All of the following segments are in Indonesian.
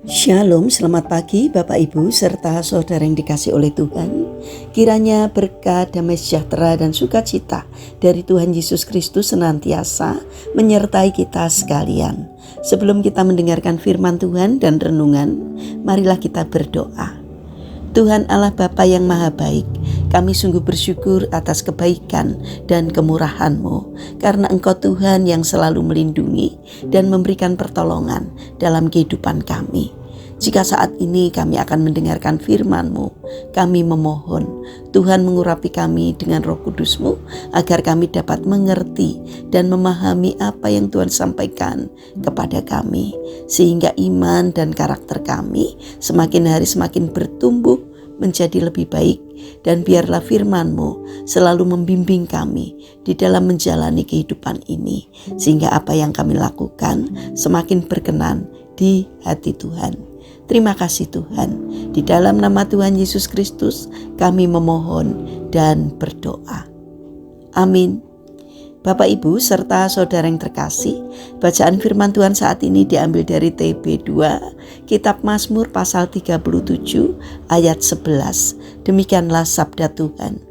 Shalom, selamat pagi Bapak Ibu serta saudara yang dikasih oleh Tuhan. Kiranya berkat, damai sejahtera dan sukacita dari Tuhan Yesus Kristus senantiasa menyertai kita sekalian. Sebelum kita mendengarkan firman Tuhan dan renungan, marilah kita berdoa. Tuhan Allah Bapa yang Maha Baik, kami sungguh bersyukur atas kebaikan dan kemurahan-Mu, karena Engkau Tuhan yang selalu melindungi dan memberikan pertolongan dalam kehidupan kami. Jika saat ini kami akan mendengarkan firman-Mu, kami memohon Tuhan mengurapi kami dengan Roh Kudus-Mu, agar kami dapat mengerti dan memahami apa yang Tuhan sampaikan kepada kami, sehingga iman dan karakter kami semakin hari semakin bertumbuh menjadi lebih baik, dan biarlah firman-Mu selalu membimbing kami di dalam menjalani kehidupan ini, sehingga apa yang kami lakukan semakin berkenan di hati Tuhan. Terima kasih Tuhan, di dalam nama Tuhan Yesus Kristus kami memohon dan berdoa. Amin. Bapak Ibu serta saudara yang terkasih, bacaan firman Tuhan saat ini diambil dari TB2, Kitab Mazmur pasal 37 ayat 11. Demikianlah sabda Tuhan.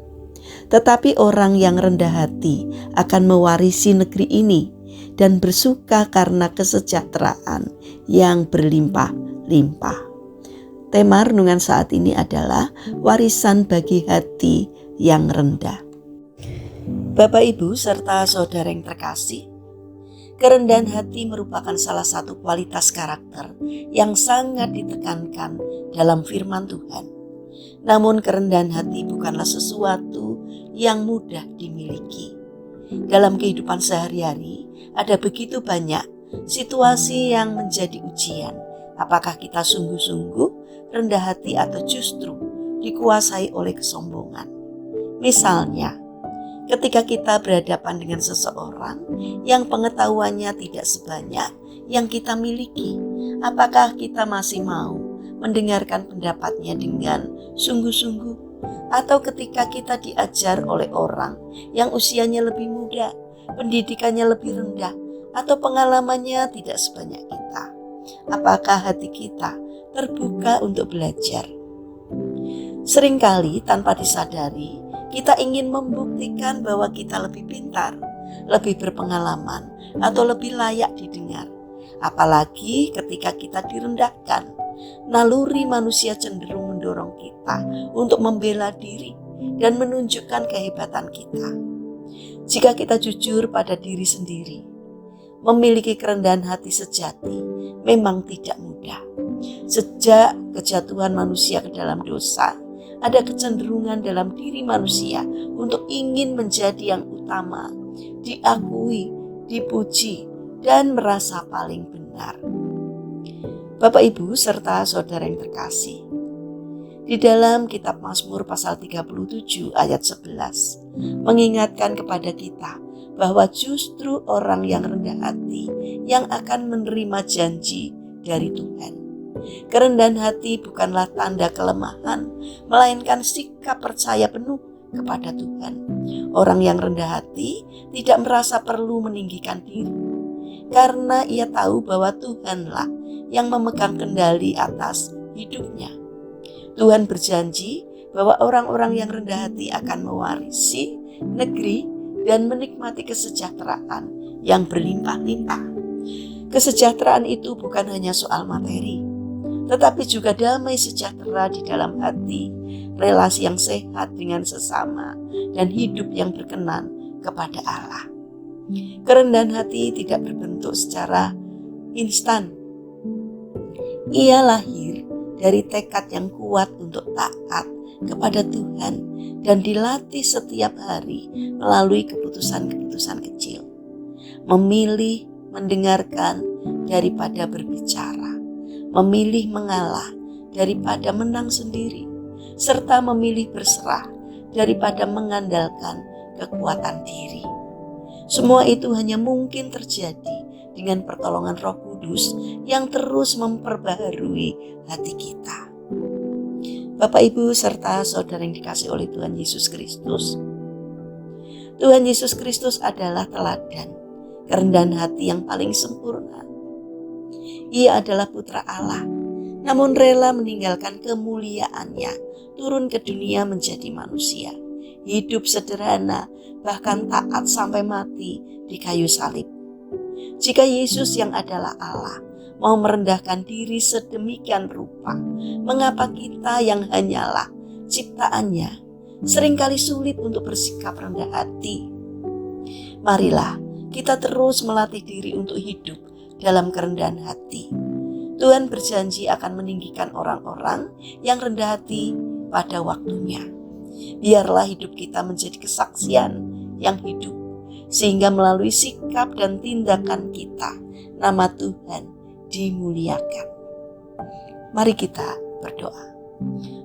Tetapi orang yang rendah hati akan mewarisi negeri ini dan bersuka karena kesejahteraan yang berlimpah-limpah. Tema renungan saat ini adalah warisan bagi hati yang rendah. Bapak Ibu serta saudara yang terkasih, kerendahan hati merupakan salah satu kualitas karakter yang sangat ditekankan dalam firman Tuhan. Namun kerendahan hati bukanlah sesuatu yang mudah dimiliki. Dalam kehidupan sehari-hari ada begitu banyak situasi yang menjadi ujian. Apakah kita sungguh-sungguh rendah hati atau justru dikuasai oleh kesombongan? Misalnya, ketika kita berhadapan dengan seseorang yang pengetahuannya tidak sebanyak yang kita miliki, apakah kita masih mau mendengarkan pendapatnya dengan sungguh-sungguh? Atau ketika kita diajar oleh orang yang usianya lebih muda, pendidikannya lebih rendah, atau pengalamannya tidak sebanyak kita, apakah hati kita terbuka untuk belajar? Seringkali tanpa disadari, kita ingin membuktikan bahwa kita lebih pintar, lebih berpengalaman, atau lebih layak didengar. Apalagi ketika kita direndahkan, naluri manusia cenderung mendorong kita untuk membela diri dan menunjukkan kehebatan kita. Jika kita jujur pada diri sendiri, memiliki kerendahan hati sejati memang tidak mudah. Sejak kejatuhan manusia ke dalam dosa, ada kecenderungan dalam diri manusia untuk ingin menjadi yang utama, diakui, dipuji, dan merasa paling benar. Bapak Ibu serta saudara yang terkasih, di dalam kitab Mazmur pasal 37 ayat 11 mengingatkan kepada kita bahwa justru orang yang rendah hati yang akan menerima janji dari Tuhan. Kerendahan hati bukanlah tanda kelemahan, melainkan sikap percaya penuh kepada Tuhan. Orang yang rendah hati tidak merasa perlu meninggikan diri, karena ia tahu bahwa Tuhanlah yang memegang kendali atas hidupnya. Tuhan berjanji bahwa orang-orang yang rendah hati akan mewarisi negeri dan menikmati kesejahteraan yang berlimpah-limpah. Kesejahteraan itu bukan hanya soal materi, tetapi juga damai sejahtera di dalam hati, relasi yang sehat dengan sesama, dan hidup yang berkenan kepada Allah. Kerendahan hati tidak berbentuk secara instan. Ia lahir dari tekad yang kuat untuk taat kepada Tuhan dan dilatih setiap hari melalui keputusan-keputusan kecil. Memilih mendengarkan daripada berbicara, memilih mengalah daripada menang sendiri, serta memilih berserah daripada mengandalkan kekuatan diri. Semua itu hanya mungkin terjadi dengan pertolongan Roh Kudus yang terus memperbaharui hati kita. Bapak Ibu serta saudara yang dikasih oleh Tuhan Yesus Kristus, Tuhan Yesus Kristus adalah teladan kerendahan hati yang paling sempurna. Ia adalah putra Allah namun rela meninggalkan kemuliaannya, turun ke dunia menjadi manusia, hidup sederhana, bahkan taat sampai mati di kayu salib. Jika Yesus yang adalah Allah mau merendahkan diri sedemikian rupa, mengapa kita yang hanyalah ciptaannya seringkali sulit untuk bersikap rendah hati? Marilah kita terus melatih diri untuk hidup dalam kerendahan hati. Tuhan berjanji akan meninggikan orang-orang yang rendah hati pada waktunya. Biarlah hidup kita menjadi kesaksian yang hidup, sehingga melalui sikap dan tindakan kita, nama Tuhan dimuliakan. Mari kita berdoa.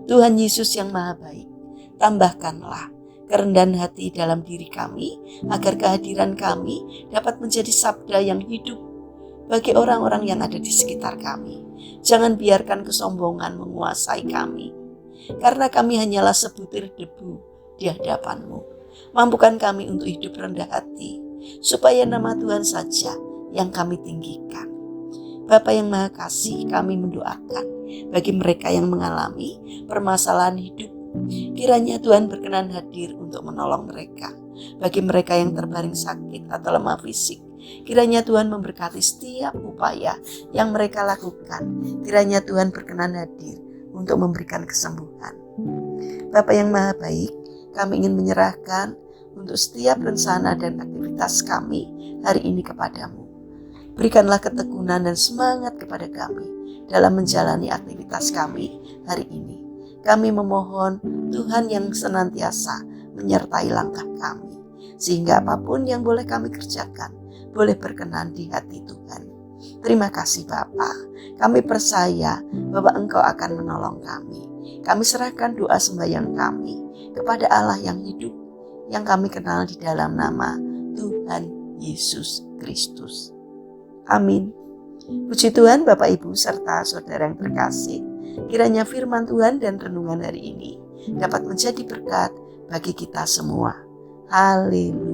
Tuhan Yesus yang Maha Baik, tambahkanlah kerendahan hati dalam diri kami, agar kehadiran kami dapat menjadi sabda yang hidup bagi orang-orang yang ada di sekitar kami. Jangan biarkan kesombongan menguasai kami, karena kami hanyalah sebutir debu di hadapan-Mu. Mampukan kami untuk hidup rendah hati, supaya nama Tuhan saja yang kami tinggikan. Bapa yang Maha Kasih, kami mendoakan bagi mereka yang mengalami permasalahan hidup, kiranya Tuhan berkenan hadir untuk menolong mereka. Bagi mereka yang terbaring sakit atau lemah fisik, kiranya Tuhan memberkati setiap upaya yang mereka lakukan. Kiranya Tuhan berkenan hadir untuk memberikan kesembuhan. Bapa yang Maha Baik, kami ingin menyerahkan untuk setiap rencana dan aktivitas kami hari ini kepadamu. Berikanlah ketekunan dan semangat kepada kami dalam menjalani aktivitas kami hari ini. Kami memohon Tuhan yang senantiasa menyertai langkah kami, sehingga apapun yang boleh kami kerjakan boleh berkenan di hati Tuhan. Terima kasih Bapa, kami percaya bahwa Engkau akan menolong kami. Kami serahkan doa sembahyang kami kepada Allah yang hidup, yang kami kenal di dalam nama Tuhan Yesus Kristus. Amin. Puji Tuhan Bapak Ibu serta saudara yang terkasih, kiranya firman Tuhan dan renungan hari ini dapat menjadi berkat bagi kita semua. Haleluya.